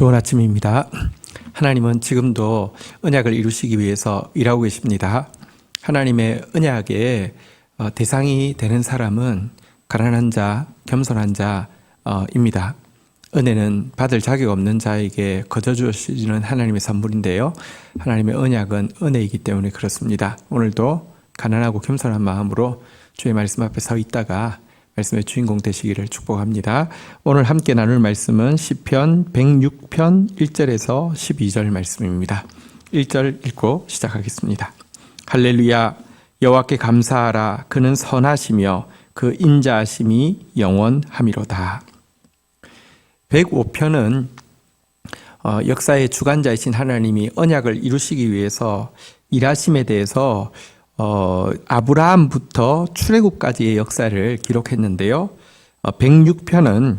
좋은 아침입니다. 하나님은 지금도 언약을 이루시기 위해서 일하고 계십니다. 하나님의 언약의 대상이 되는 사람은 가난한 자, 겸손한 자입니다. 은혜는 받을 자격 없는 자에게 거저 주시는 하나님의 선물인데요. 하나님의 언약은 은혜이기 때문에 그렇습니다. 오늘도 가난하고 겸손한 마음으로 주의 말씀 앞에 서 있다가 말씀의 주인공 되시기를 축복합니다. 오늘 함께 나눌 말씀은 시편 106편 1절에서 12절 말씀입니다. 1절 읽고 시작하겠습니다. 할렐루야, 여호와께 감사하라. 그는 선하시며 그 인자하심이 영원함이로다. 105편은 역사의 주관자이신 하나님이 언약을 이루시기 위해서 일하심에 대해서 아브라함부터 출애굽까지의 역사를 기록했는데요. 106편은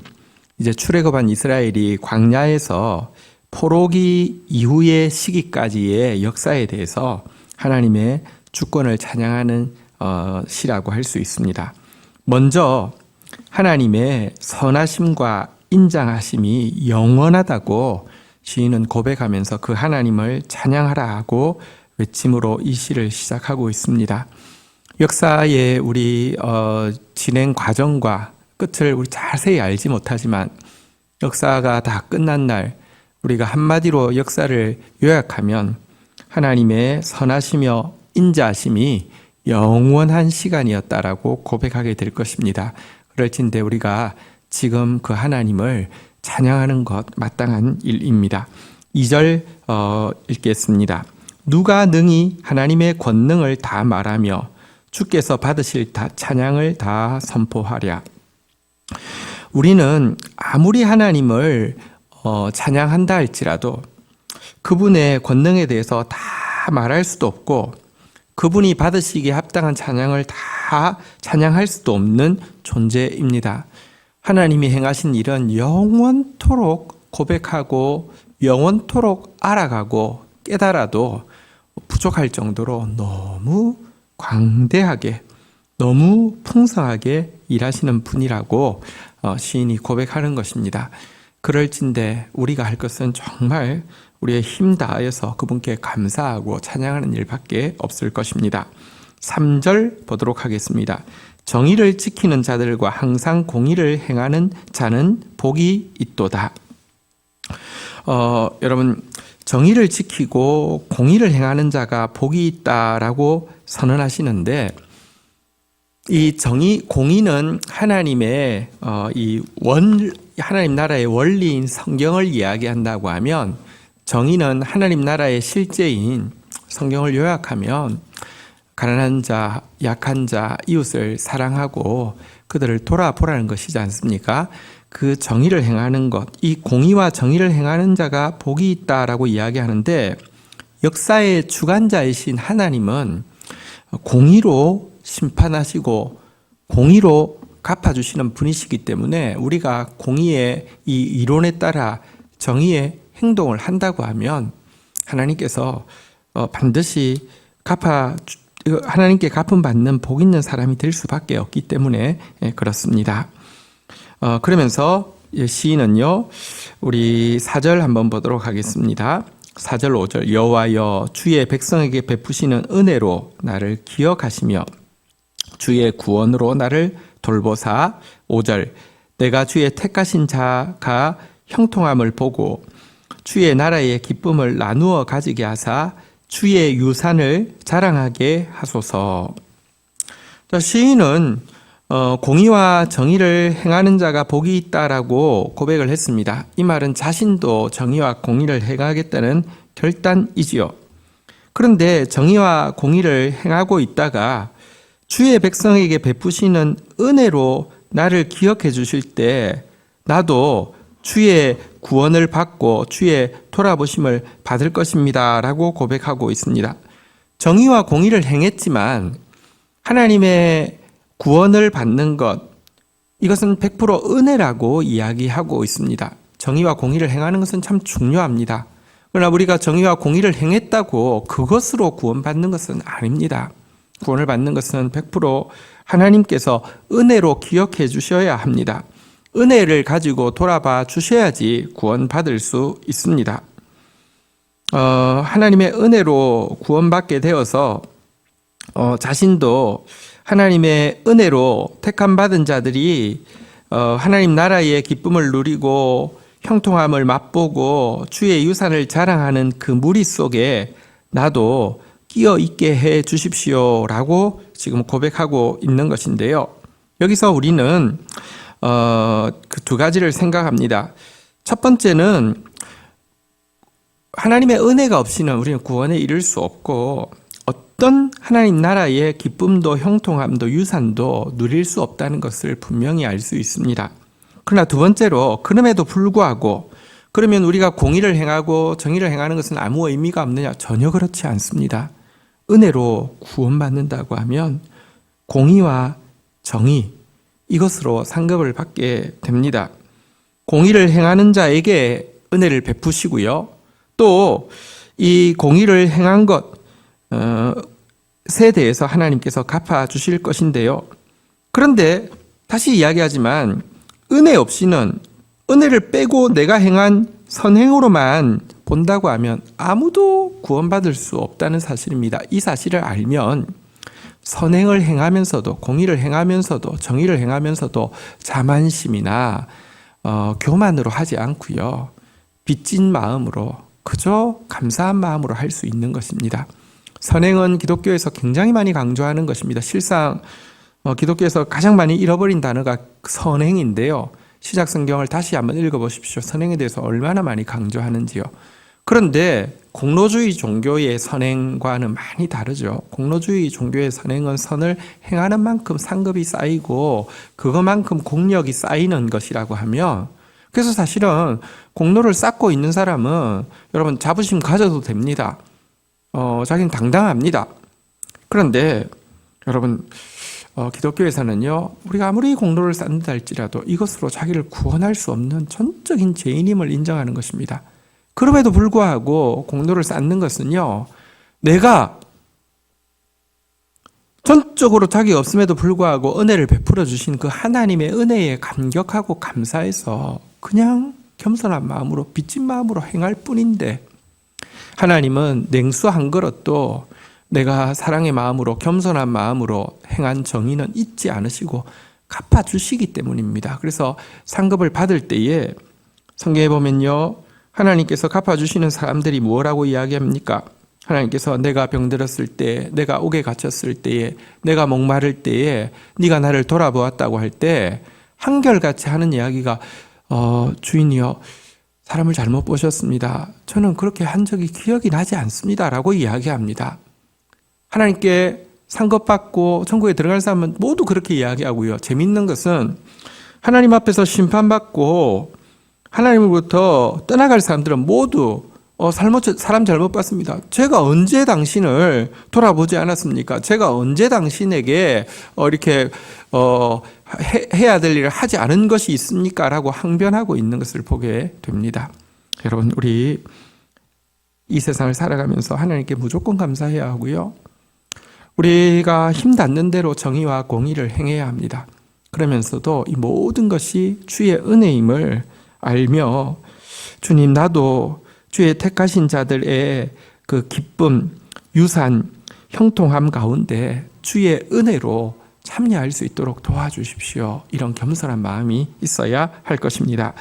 이제 출애굽한 이스라엘이 광야에서 포로기 이후의 시기까지의 역사에 대해서 하나님의 주권을 찬양하는 시라고 할 수 있습니다. 먼저 하나님의 선하심과 인자하심이 영원하다고 시인은 고백하면서 그 하나님을 찬양하라 하고 외침으로 이 시를 시작하고 있습니다. 역사의 우리 진행 과정과 끝을 우리 자세히 알지 못하지만 역사가 다 끝난 날 우리가 한마디로 역사를 요약하면 하나님의 선하시며 인자하심이 영원한 시간이었다라고 고백하게 될 것입니다. 그럴진데 우리가 지금 그 하나님을 찬양하는 것 마땅한 일입니다. 2절 읽겠습니다. 누가 능히 하나님의 권능을 다 말하며 주께서 받으실 찬양을 다 선포하랴. 우리는 아무리 하나님을 찬양한다 할지라도 그분의 권능에 대해서 다 말할 수도 없고 그분이 받으시기에 합당한 찬양을 다 찬양할 수도 없는 존재입니다. 하나님이 행하신 일은 영원토록 고백하고 영원토록 알아가고 깨달아도 부족할 정도로 너무 광대하게 너무 풍성하게 일하시는 분이라고 시인이 고백하는 것입니다. 그럴진데 우리가 할 것은 정말 우리의 힘 다하여서 그분께 감사하고 찬양하는 일밖에 없을 것입니다. 3절 보도록 하겠습니다. 정의를 지키는 자들과 항상 공의를 행하는 자는 복이 있도다. 여러분, 정의를 지키고 공의를 행하는 자가 복이 있다라고 선언하시는데 이 공의는 하나님의 하나님 나라의 원리인 성경을 이야기한다고 하면 정의는 하나님 나라의 실제인 성경을 요약하면 가난한 자, 약한 자, 이웃을 사랑하고 그들을 돌아보라는 것이지 않습니까? 그 정의를 행하는 것, 이 공의와 정의를 행하는 자가 복이 있다라고 이야기하는데 역사의 주관자이신 하나님은 공의로 심판하시고 공의로 갚아주시는 분이시기 때문에 우리가 공의의 이 이론에 따라 정의의 행동을 한다고 하면 하나님께서 반드시 하나님께 갚음받는 복 있는 사람이 될 수밖에 없기 때문에 그렇습니다. 그러면서 시인은요, 우리 4절 한번 보도록 하겠습니다. 4절 5절 여호와여 주의 백성에게 베푸시는 은혜로 나를 기억하시며 주의 구원으로 나를 돌보사. 5절 내가 주의 택하신 자가 형통함을 보고 주의 나라의 기쁨을 나누어 가지게 하사 주의 유산을 자랑하게 하소서. 시인은 공의와 정의를 행하는 자가 복이 있다라고 고백을 했습니다. 이 말은 자신도 정의와 공의를 행하겠다는 결단이지요. 그런데 정의와 공의를 행하고 있다가 주의 백성에게 베푸시는 은혜로 나를 기억해 주실 때 나도 주의 구원을 받고 주의 돌아보심을 받을 것입니다 라고 고백하고 있습니다. 정의와 공의를 행했지만 하나님의 구원을 받는 것, 이것은 100% 은혜라고 이야기하고 있습니다. 정의와 공의를 행하는 것은 참 중요합니다. 그러나 우리가 정의와 공의를 행했다고 그것으로 구원받는 것은 아닙니다. 구원을 받는 것은 100% 하나님께서 은혜로 기억해 주셔야 합니다. 은혜를 가지고 돌아봐 주셔야지 구원받을 수 있습니다. 하나님의 은혜로 구원받게 되어서 자신도 하나님의 은혜로 택함받은 자들이 하나님 나라의 기쁨을 누리고 형통함을 맛보고 주의 유산을 자랑하는 그 무리 속에 나도 끼어 있게 해 주십시오라고 지금 고백하고 있는 것인데요. 여기서 우리는 그 두 가지를 생각합니다. 첫 번째는 하나님의 은혜가 없이는 우리는 구원에 이를 수 없고 어떤 하나님 나라의 기쁨도 형통함도 유산도 누릴 수 없다는 것을 분명히 알 수 있습니다. 그러나 두 번째로 그럼에도 불구하고 그러면 우리가 공의를 행하고 정의를 행하는 것은 아무 의미가 없느냐? 전혀 그렇지 않습니다. 은혜로 구원받는다고 하면 공의와 정의 이것으로 상급을 받게 됩니다. 공의를 행하는 자에게 은혜를 베푸시고요. 또 이 공의를 행한 것에 대해서 하나님께서 갚아주실 것인데요. 그런데 다시 이야기하지만 은혜 없이는 은혜를 빼고 내가 행한 선행으로만 본다고 하면 아무도 구원받을 수 없다는 사실입니다. 이 사실을 알면 선행을 행하면서도 공의를 행하면서도 정의를 행하면서도 자만심이나 교만으로 하지 않고요. 빚진 마음으로 그저 감사한 마음으로 할 수 있는 것입니다. 선행은 기독교에서 굉장히 많이 강조하는 것입니다. 실상 기독교에서 가장 많이 잃어버린 단어가 선행인데요. 시작 성경을 다시 한번 읽어보십시오. 선행에 대해서 얼마나 많이 강조하는지요. 그런데 공로주의 종교의 선행과는 많이 다르죠. 공로주의 종교의 선행은 선을 행하는 만큼 상급이 쌓이고 그것만큼 공력이 쌓이는 것이라고 하면, 그래서 사실은 공로를 쌓고 있는 사람은 여러분 자부심 가져도 됩니다. 자기는 당당합니다. 그런데 여러분 기독교에서는요, 우리가 아무리 공로를 쌓는다 할지라도 이것으로 자기를 구원할 수 없는 전적인 죄인임을 인정하는 것입니다. 그럼에도 불구하고 공로를 쌓는 것은요, 내가 전적으로 자기가 없음에도 불구하고 은혜를 베풀어 주신 그 하나님의 은혜에 감격하고 감사해서 그냥 겸손한 마음으로 빚진 마음으로 행할 뿐인데, 하나님은 냉수 한 그릇도 내가 사랑의 마음으로 겸손한 마음으로 행한 정의는 잊지 않으시고 갚아주시기 때문입니다. 그래서 상급을 받을 때에 성경에 보면요, 하나님께서 갚아주시는 사람들이 뭐라고 이야기합니까? 하나님께서 내가 병들었을 때, 내가 옥에 갇혔을 때에, 내가 목마를 때에 네가 나를 돌아보았다고 할 때 한결같이 하는 이야기가 주인이여 사람을 잘못 보셨습니다. 저는 그렇게 한 적이 기억이 나지 않습니다 라고 이야기합니다. 하나님께 상급받고 천국에 들어갈 사람은 모두 그렇게 이야기하고요. 재밌는 것은 하나님 앞에서 심판받고 하나님으로부터 떠나갈 사람들은 모두 사람 잘못 봤습니다. 제가 언제 당신을 돌아보지 않았습니까? 제가 언제 당신에게 이렇게 해야 될 일을 하지 않은 것이 있습니까? 라고 항변하고 있는 것을 보게 됩니다. 여러분, 우리 이 세상을 살아가면서 하나님께 무조건 감사해야 하고요. 우리가 힘 닿는 대로 정의와 공의를 행해야 합니다. 그러면서도 이 모든 것이 주의 은혜임을 알며 주님, 나도 주의 택하신 자들의 그 기쁨, 유산, 형통함 가운데 주의 은혜로 참여할 수 있도록 도와주십시오. 이런 겸손한 마음이 있어야 할 것입니다.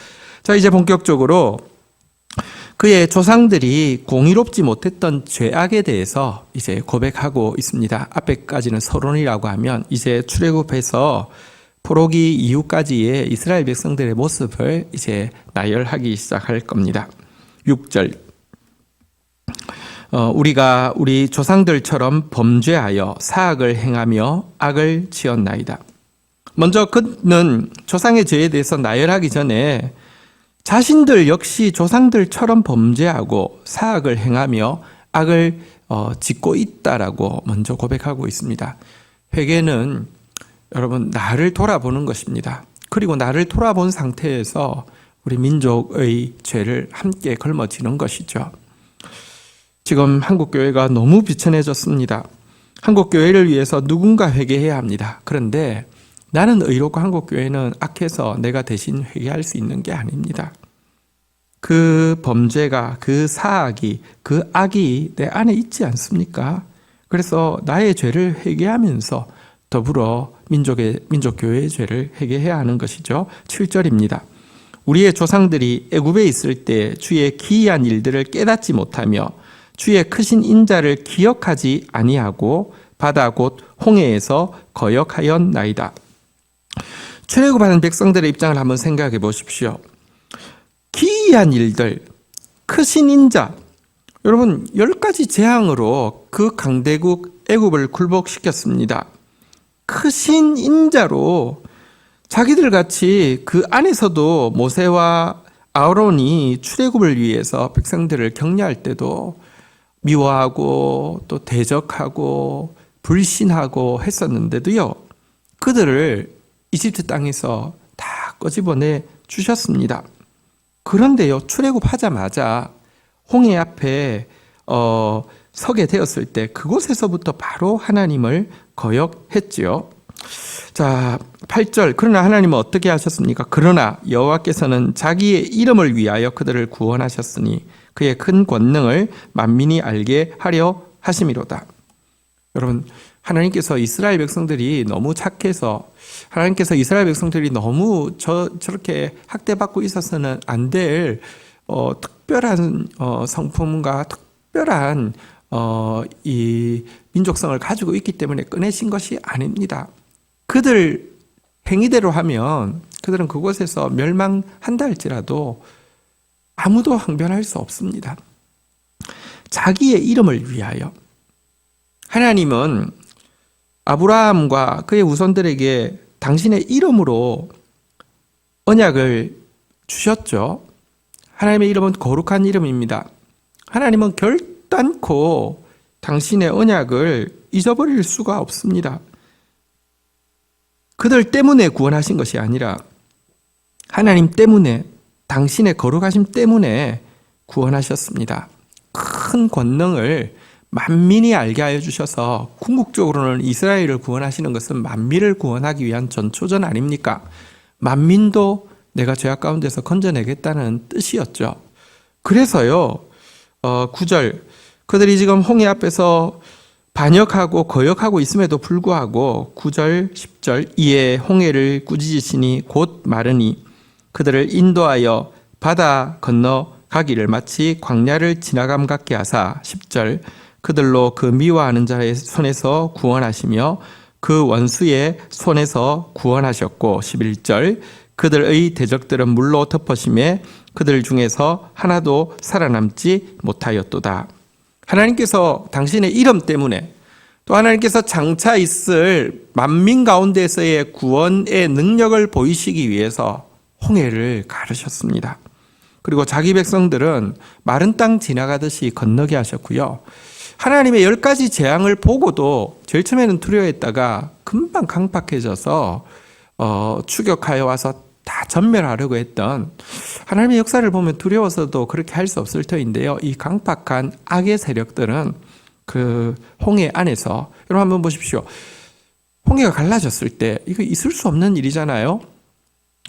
자, 이제 본격적으로 그의 조상들이 공의롭지 못했던 죄악에 대해서 이제 고백하고 있습니다. 앞에까지는 서론이라고 하면 이제 출애굽해서 포로기 이후까지의 이스라엘 백성들의 모습을 이제 나열하기 시작할 겁니다. 6절. 우리가 우리 조상들처럼 범죄하여 사악을 행하며 악을 지었나이다. 먼저 그는 조상의 죄에 대해서 나열하기 전에 자신들 역시 조상들처럼 범죄하고 사악을 행하며 악을 짓고 있다라고 먼저 고백하고 있습니다. 회개는 여러분 나를 돌아보는 것입니다. 그리고 나를 돌아본 상태에서 우리 민족의 죄를 함께 걸머지는 것이죠. 지금 한국교회가 너무 비천해졌습니다. 한국교회를 위해서 누군가 회개해야 합니다. 그런데 나는 의롭고 한국교회는 악해서 내가 대신 회개할 수 있는 게 아닙니다. 그 범죄가, 그 사악이, 그 악이 내 안에 있지 않습니까? 그래서 나의 죄를 회개하면서 더불어 민족교회의 죄를 회개해야 하는 것이죠. 7절입니다. 우리의 조상들이 애굽에 있을 때 주의 기이한 일들을 깨닫지 못하며 주의 크신 인자를 기억하지 아니하고 바다 곧 홍해에서 거역하였나이다. 출애굽하는 백성들의 입장을 한번 생각해 보십시오. 기이한 일들, 크신 인자. 여러분 10가지 재앙으로 그 강대국 애굽을 굴복시켰습니다. 크신 인자로 자기들 같이 그 안에서도 모세와 아론이 출애굽을 위해서 백성들을 격려할 때도 미워하고 또 대적하고 불신하고 했었는데도요, 그들을 이집트 땅에서 다 끄집어내 주셨습니다. 그런데요, 출애굽하자마자 홍해 앞에 서게 되었을 때 그곳에서부터 바로 하나님을 거역했지요. 자, 8절. 그러나 하나님은 어떻게 하셨습니까? 그러나 여호와께서는 자기의 이름을 위하여 그들을 구원하셨으니 그의 큰 권능을 만민이 알게 하려 하심이로다. 여러분, 하나님께서 이스라엘 백성들이 너무 착해서, 하나님께서 이스라엘 백성들이 너무 저렇게 학대받고 있어서는 안 될 특별한 성품과 특별한 이 민족성을 가지고 있기 때문에 꺼내신 것이 아닙니다. 그들 행위대로 하면 그들은 그곳에서 멸망한다 할지라도 아무도 항변할 수 없습니다. 자기의 이름을 위하여 하나님은 아브라함과 그의 후손들에게 당신의 이름으로 언약을 주셨죠. 하나님의 이름은 거룩한 이름입니다. 하나님은 결단코 당신의 언약을 잊어버릴 수가 없습니다. 그들 때문에 구원하신 것이 아니라 하나님 때문에, 당신의 거룩하심 때문에 구원하셨습니다. 큰 권능을 만민이 알게 하여 주셔서 궁극적으로는 이스라엘을 구원하시는 것은 만민을 구원하기 위한 전초전 아닙니까? 만민도 내가 죄악 가운데서 건져내겠다는 뜻이었죠. 그래서요, 9절, 그들이 지금 홍해 앞에서 반역하고 거역하고 있음에도 불구하고 9절, 10절, 이에 홍해를 꾸짖으시니 곧 마르니 그들을 인도하여 바다 건너 가기를 마치 광야를 지나감 같게 하사 10절, 그들로 그 미워하는 자의 손에서 구원하시며 그 원수의 손에서 구원하셨고 11절, 그들의 대적들은 물로 덮어심에 그들 중에서 하나도 살아남지 못하였도다. 하나님께서 당신의 이름 때문에, 또 하나님께서 장차 있을 만민 가운데서의 구원의 능력을 보이시기 위해서 홍해를 가르셨습니다. 그리고 자기 백성들은 마른 땅 지나가듯이 건너게 하셨고요. 하나님의 10가지 재앙을 보고도 제일 처음에는 두려워했다가 금방 강팍해져서 추격하여 와서 다 전멸하려고 했던, 하나님의 역사를 보면 두려워서도 그렇게 할 수 없을 터인데요. 이 강팍한 악의 세력들은 그 홍해 안에서, 여러분 한번 보십시오. 홍해가 갈라졌을 때 이거 있을 수 없는 일이잖아요.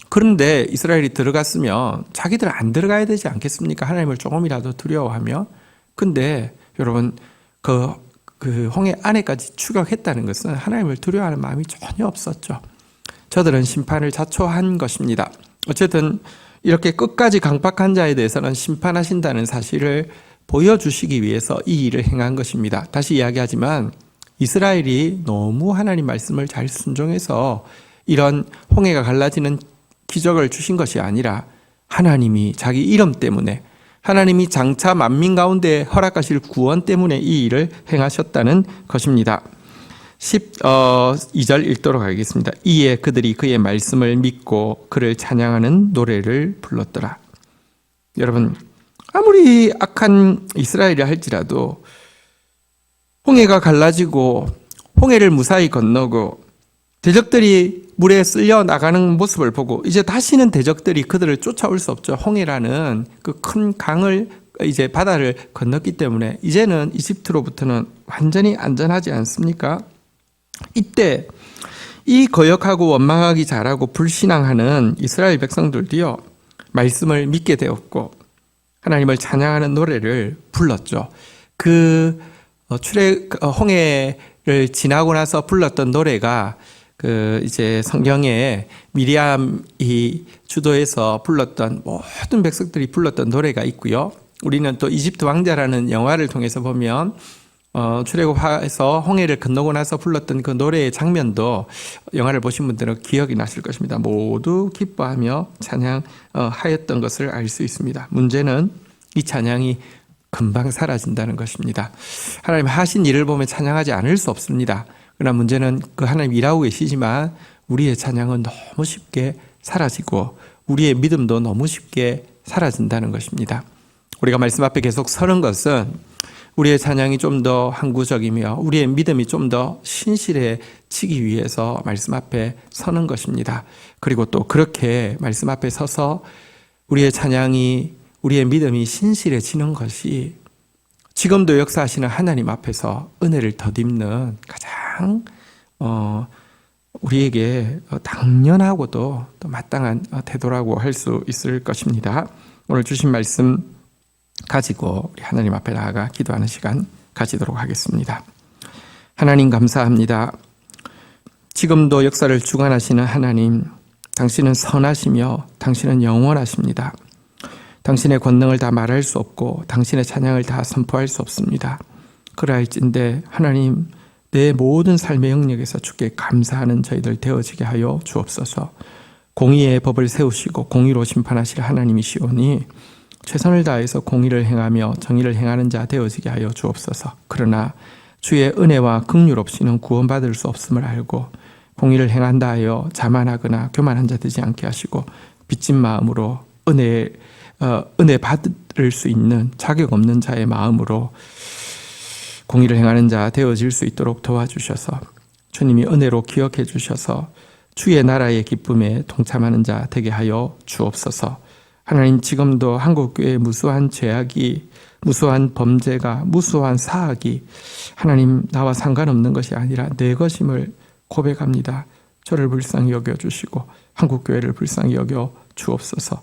그런데 이스라엘이 들어갔으면 자기들 안 들어가야 되지 않겠습니까? 하나님을 조금이라도 두려워하며. 근데 여러분 그 홍해 안에까지 추격했다는 것은 하나님을 두려워하는 마음이 전혀 없었죠. 저들은 심판을 자초한 것입니다. 어쨌든 이렇게 끝까지 강팍한 자에 대해서는 심판하신다는 사실을 보여주시기 위해서 이 일을 행한 것입니다. 다시 이야기하지만 이스라엘이 너무 하나님 말씀을 잘 순종해서 이런 홍해가 갈라지는 기적을 주신 것이 아니라 하나님이 자기 이름 때문에, 하나님이 장차 만민 가운데 허락하실 구원 때문에 이 일을 행하셨다는 것입니다. 2절 읽도록 하겠습니다. 이에 그들이 그의 말씀을 믿고 그를 찬양하는 노래를 불렀더라. 여러분, 아무리 악한 이스라엘이 할지라도 홍해가 갈라지고 홍해를 무사히 건너고 대적들이 물에 쓸려 나가는 모습을 보고 이제 다시는 대적들이 그들을 쫓아올 수 없죠. 홍해라는 그 큰 강을, 이제 바다를 건넜기 때문에 이제는 이집트로부터는 완전히 안전하지 않습니까? 이때 이 거역하고 원망하기 잘하고 불신앙하는 이스라엘 백성들도요, 말씀을 믿게 되었고 하나님을 찬양하는 노래를 불렀죠. 홍해를 지나고 나서 불렀던 노래가 이제 성경에 미리암이 주도해서 불렀던 모든 백성들이 불렀던 노래가 있고요. 우리는 또 이집트 왕자라는 영화를 통해서 보면 출애굽해서 홍해를 건너고 나서 불렀던 그 노래의 장면도 영화를 보신 분들은 기억이 나실 것입니다. 모두 기뻐하며 찬양하였던 것을 알 수 있습니다. 문제는 이 찬양이 금방 사라진다는 것입니다. 하나님 하신 일을 보면 찬양하지 않을 수 없습니다. 그러나 문제는 그 하나님 일하고 계시지만 우리의 찬양은 너무 쉽게 사라지고 우리의 믿음도 너무 쉽게 사라진다는 것입니다. 우리가 말씀 앞에 계속 서는 것은 우리의 찬양이 좀 더 항구적이며 우리의 믿음이 좀 더 신실해지기 위해서 말씀 앞에 서는 것입니다. 그리고 또 그렇게 말씀 앞에 서서 우리의 찬양이, 우리의 믿음이 신실해지는 것이 지금도 역사하시는 하나님 앞에서 은혜를 덧입는 가장 우리에게 당연하고도 또 마땅한 태도라고 할 수 있을 것입니다. 오늘 주신 말씀 가지고 우리 하나님 앞에 나아가 기도하는 시간 가지도록 하겠습니다. 하나님 감사합니다. 지금도 역사를 주관하시는 하나님, 당신은 선하시며 당신은 영원하십니다. 당신의 권능을 다 말할 수 없고 당신의 찬양을 다 선포할 수 없습니다. 그러할진대 하나님, 내 모든 삶의 영역에서 주께 감사하는 저희들 되어지게 하여 주옵소서. 공의의 법을 세우시고 공의로 심판하실 하나님이시오니 최선을 다해서 공의를 행하며 정의를 행하는 자 되어지게 하여 주옵소서. 그러나 주의 은혜와 긍휼 없이는 구원받을 수 없음을 알고 공의를 행한다 하여 자만하거나 교만한 자 되지 않게 하시고 빚진 마음으로 은혜 받을 수 있는 자격 없는 자의 마음으로 공의를 행하는 자 되어질 수 있도록 도와주셔서 주님이 은혜로 기억해 주셔서 주의 나라의 기쁨에 동참하는 자 되게 하여 주옵소서. 하나님, 지금도 한국교회의 무수한 죄악이, 무수한 범죄가, 무수한 사악이 하나님 나와 상관없는 것이 아니라 내 것임을 고백합니다. 저를 불쌍히 여겨주시고 한국교회를 불쌍히 여겨 주옵소서.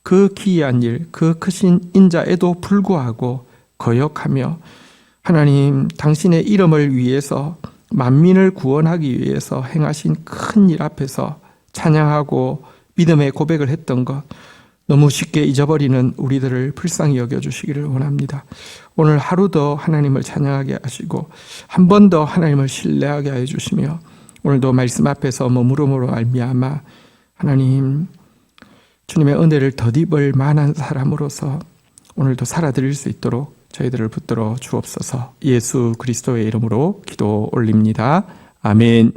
그 기이한 일, 그 크신 인자에도 불구하고 거역하며 하나님 당신의 이름을 위해서 만민을 구원하기 위해서 행하신 큰 일 앞에서 찬양하고 믿음의 고백을 했던 것 너무 쉽게 잊어버리는 우리들을 불쌍히 여겨주시기를 원합니다. 오늘 하루도 하나님을 찬양하게 하시고 한 번 더 하나님을 신뢰하게 해주시며 오늘도 말씀 앞에서 머무름으로 말미암아 하나님 주님의 은혜를 덧입을 만한 사람으로서 오늘도 살아드릴 수 있도록 저희들을 붙들어 주옵소서. 예수 그리스도의 이름으로 기도 올립니다. 아멘.